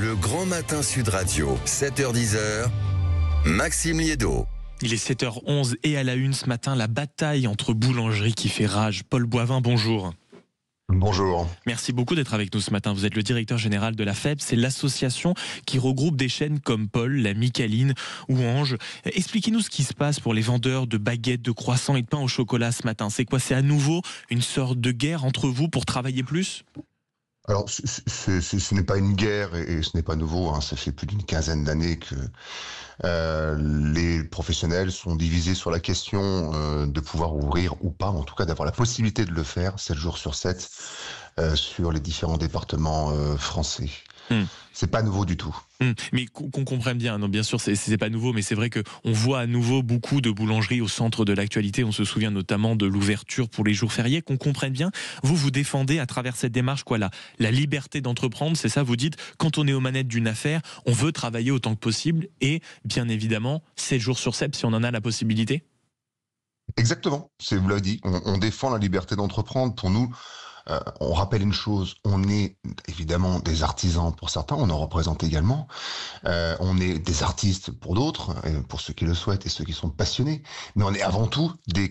Le Grand Matin Sud Radio, 7h-10h, Maxime Liédot. Il est 7h11 et à la une ce matin, la bataille entre boulangeries qui fait rage. Paul Boivin, bonjour. Bonjour. Merci beaucoup d'être avec nous ce matin. Vous êtes le directeur général de la FEB. C'est l'association qui regroupe des chaînes comme Paul, la Micaline ou Ange. Expliquez-nous ce qui se passe pour les vendeurs de baguettes, de croissants et de pain au chocolat ce matin. C'est quoi? C'est à nouveau une sorte de guerre entre vous pour travailler plus? Alors, ce n'est pas une guerre et ce n'est pas nouveau. Ça fait plus d'une quinzaine d'années que les professionnels sont divisés sur la question de pouvoir ouvrir ou pas, en tout cas d'avoir la possibilité de le faire 7 jours sur 7 sur les différents départements français. C'est pas nouveau du tout. Mais qu'on comprenne bien, non, bien sûr, c'est pas nouveau, mais c'est vrai qu'on voit à nouveau beaucoup de boulangeries au centre de l'actualité. On se souvient notamment de l'ouverture pour les jours fériés. Qu'on comprenne bien, vous défendez à travers cette démarche quoi, la liberté d'entreprendre, c'est ça? Vous dites, quand on est aux manettes d'une affaire, on veut travailler autant que possible et bien évidemment 7 jours sur 7 si on en a la possibilité. Exactement, vous l'avez dit, on défend la liberté d'entreprendre. Pour nous, on rappelle une chose, on est évidemment des artisans pour certains, on en représente également, on est des artistes pour d'autres, pour ceux qui le souhaitent et ceux qui sont passionnés, mais on est avant tout des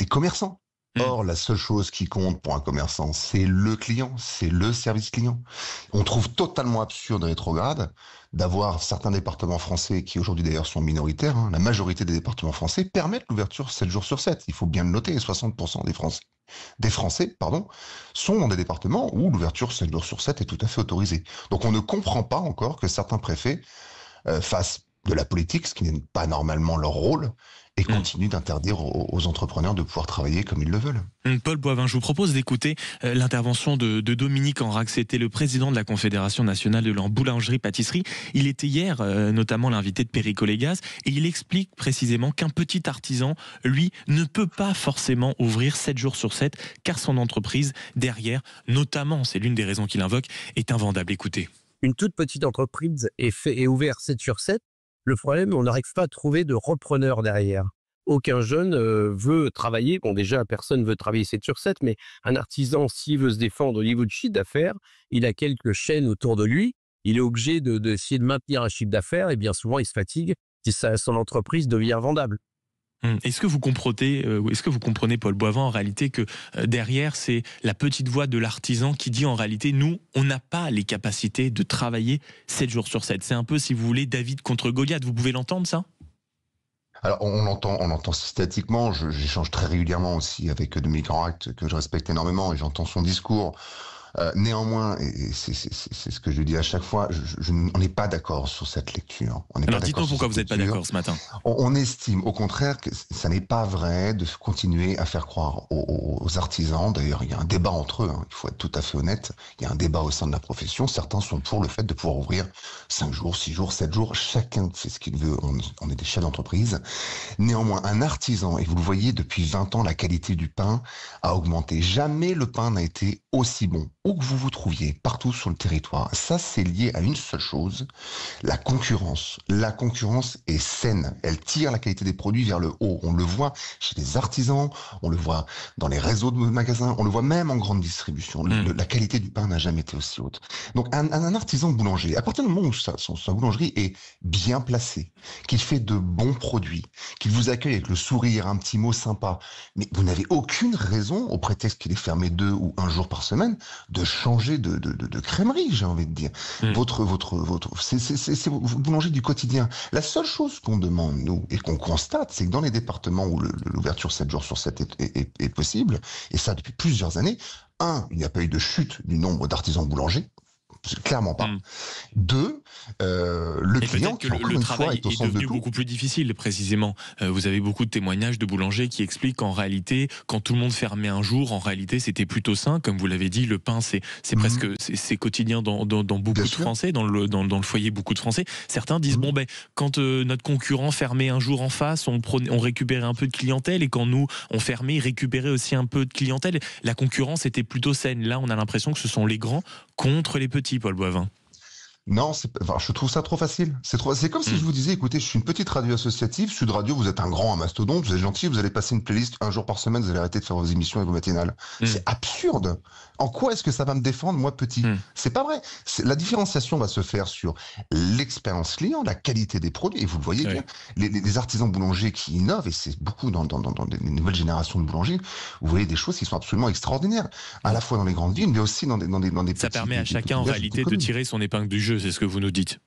commerçants. Or, la seule chose qui compte pour un commerçant, c'est le client, c'est le service client. On trouve totalement absurde et rétrograde d'avoir certains départements français, qui aujourd'hui d'ailleurs sont minoritaires, la majorité des départements français permettent l'ouverture 7 jours sur 7. Il faut bien le noter, 60% des Français, sont dans des départements où l'ouverture 7 jours sur 7 est tout à fait autorisée. Donc on ne comprend pas encore que certains préfets fassent de la politique, ce qui n'est pas normalement leur rôle, et continuent d'interdire aux entrepreneurs de pouvoir travailler comme ils le veulent. Paul Boivin, je vous propose d'écouter l'intervention de Dominique Enrac. C'était le président de la Confédération nationale de la boulangerie-pâtisserie. Il était hier notamment l'invité de Perico Légas et il explique précisément qu'un petit artisan, lui, ne peut pas forcément ouvrir 7 jours sur 7 car son entreprise, derrière, notamment, c'est l'une des raisons qu'il invoque, est invendable. Écoutez. Une toute petite entreprise est ouverte 7 sur 7. Le problème, on n'arrive pas à trouver de repreneur derrière. Aucun jeune veut travailler. Bon, déjà, personne veut travailler 7 sur 7, mais un artisan, s'il veut se défendre au niveau de chiffre d'affaires, il a quelques chaînes autour de lui. Il est obligé d'essayer de maintenir un chiffre d'affaires et bien souvent, il se fatigue si son entreprise devient vendable. Est-ce que vous comprenez, Paul Boivin, en réalité que derrière, c'est la petite voix de l'artisan qui dit en réalité, nous, on n'a pas les capacités de travailler 7 jours sur 7. C'est un peu, si vous voulez, David contre Goliath. Vous pouvez l'entendre, ça? Alors, on l'entend systématiquement. J'échange très régulièrement aussi avec Dominique Enrac, que je respecte énormément, et j'entends son discours. Néanmoins, et c'est ce que je dis à chaque fois, on n'est pas d'accord sur cette lecture. Alors dites-moi pourquoi vous n'êtes pas d'accord ce matin. On estime au contraire que ça n'est pas vrai de continuer à faire croire aux artisans. D'ailleurs, il y a un débat entre eux, il faut être tout à fait honnête. Il y a un débat au sein de la profession. Certains sont pour le fait de pouvoir ouvrir 5 jours, 6 jours, 7 jours. Chacun fait ce qu'il veut. On est des chefs d'entreprise. Néanmoins, un artisan, et vous le voyez depuis 20 ans, la qualité du pain a augmenté. Jamais le pain n'a été aussi bon. Où que vous vous trouviez, partout sur le territoire. Ça, c'est lié à une seule chose, la concurrence. La concurrence est saine. Elle tire la qualité des produits vers le haut. On le voit chez les artisans, on le voit dans les réseaux de magasins, on le voit même en grande distribution. La qualité du pain n'a jamais été aussi haute. Donc, un artisan boulanger, à partir du moment où sa boulangerie est bien placée, qu'il fait de bons produits, qu'il vous accueille avec le sourire, un petit mot sympa, mais vous n'avez aucune raison, au prétexte qu'il est fermé 2 ou 1 jour par semaine, de changer de crèmerie, j'ai envie de dire. C'est vos boulangers du quotidien. La seule chose qu'on demande, nous, et qu'on constate, c'est que dans les départements où l'ouverture 7 jours sur 7 est possible, et ça depuis plusieurs années, il n'y a pas eu de chute du nombre d'artisans boulangers, clairement pas. 2, le client qui, encore une fois, est au centre de tout. devenu beaucoup plus difficile, précisément. Vous avez beaucoup de témoignages de boulangers qui expliquent qu'en réalité, quand tout le monde fermait un jour, en réalité, c'était plutôt sain. Comme vous l'avez dit, le pain, c'est presque c'est quotidien dans beaucoup de Français, dans le foyer, beaucoup de Français. Certains disent, quand notre concurrent fermait un jour en face, on récupérait un peu de clientèle, et quand nous, on fermait, ils récupéraient aussi un peu de clientèle. La concurrence était plutôt saine. Là, on a l'impression que ce sont les grands contre les petits, Paul Boivin. Non, enfin, je trouve ça trop facile. C'est comme si je vous disais, écoutez, je suis une petite radio associative, Sud Radio, vous êtes un grand, un mastodonte, vous êtes gentil, vous allez passer une playlist un jour par semaine, vous allez arrêter de faire vos émissions et vos matinales. C'est absurde. En quoi est-ce que ça va me défendre, moi, petit? C'est pas vrai. La différenciation va se faire sur l'expérience client, la qualité des produits, et vous le voyez bien. Les artisans boulangers qui innovent, et c'est beaucoup dans les nouvelles générations de boulangers, vous voyez des choses qui sont absolument extraordinaires, à la fois dans les grandes villes, mais aussi dans des Ça petits, permet à chacun, en réalité, de tirer son épingle du jeu, c'est ce que vous nous dites.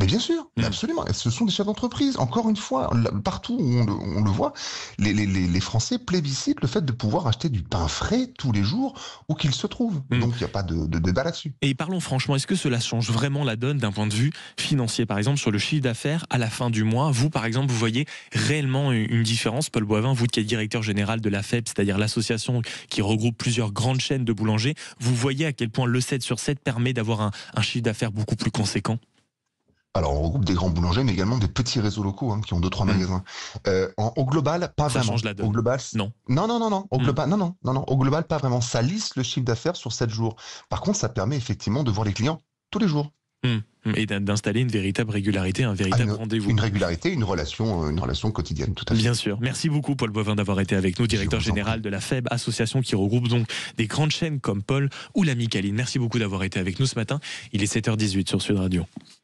Mais bien sûr, absolument. Et ce sont des chefs d'entreprise. Encore une fois, partout où on le voit, les Français plébiscitent le fait de pouvoir acheter du pain frais tous les jours où qu'il se trouve. Donc il n'y a pas de débat là-dessus. Et parlons franchement, est-ce que cela change vraiment la donne d'un point de vue financier? Par exemple, sur le chiffre d'affaires à la fin du mois, vous, par exemple, vous voyez réellement une différence? Paul Boivin, vous qui êtes directeur général de la FEB, c'est-à-dire l'association qui regroupe plusieurs grandes chaînes de boulangers, vous voyez à quel point le 7 sur 7 permet d'avoir un chiffre d'affaires beaucoup plus conséquent? Alors, on regroupe des grands boulangers, mais également des petits réseaux locaux qui ont 2-3 magasins. Au global, pas Ça vraiment. change la donne. Au global, Non. Non. Au global, non. Au global, pas vraiment. Ça lisse le chiffre d'affaires sur 7 jours. Par contre, ça permet effectivement de voir les clients tous les jours. Et d'installer une véritable régularité, un véritable rendez-vous. Une régularité, une relation quotidienne, tout à fait. Bien sûr. Merci beaucoup, Paul Boivin, d'avoir été avec nous, directeur général de la FEB, association qui regroupe donc des grandes chaînes comme Paul ou la Micaline. Merci beaucoup d'avoir été avec nous ce matin. Il est 7h18 sur Sud Radio.